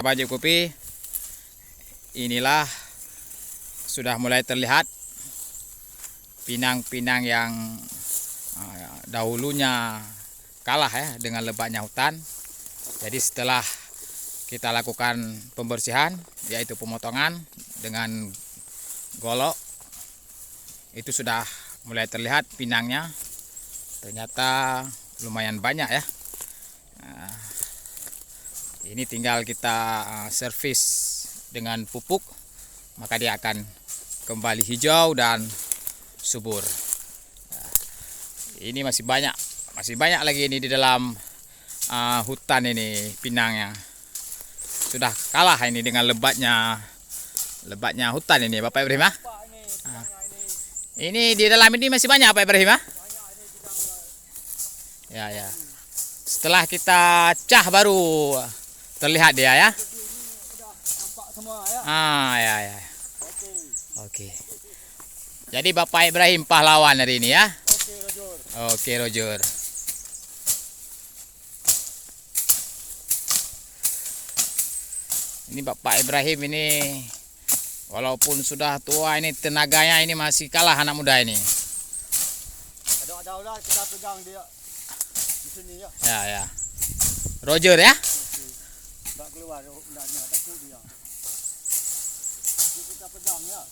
Baju kopi, inilah sudah mulai terlihat pinang-pinang yang dahulunya kalah ya dengan lebatnya hutan. Jadi setelah kita lakukan pembersihan, yaitu pemotongan dengan golok, itu sudah mulai terlihat pinangnya. Ternyata lumayan banyak ya. Ini tinggal kita servis dengan pupuk, maka dia akan kembali hijau dan subur. Ini masih banyak lagi ini di dalam hutan ini pinangnya. Sudah kalah ini dengan lebatnya hutan ini, Bapak Ibrahim. Ini di dalam ini masih banyak, Pak Ibrahim. Ya. Setelah kita cah baru terlihat dia ya. Ya. Oke. Jadi Bapak Ibrahim pahlawan hari ini ya. Oke, Roger. Ini Bapak Ibrahim ini walaupun sudah tua, ini tenaganya ini masih kalah anak muda ini. Ada kita pegang dia di sini ya. Ya. Roger ya. Enggak keluar, enggak takut dia. Kita pegang ya.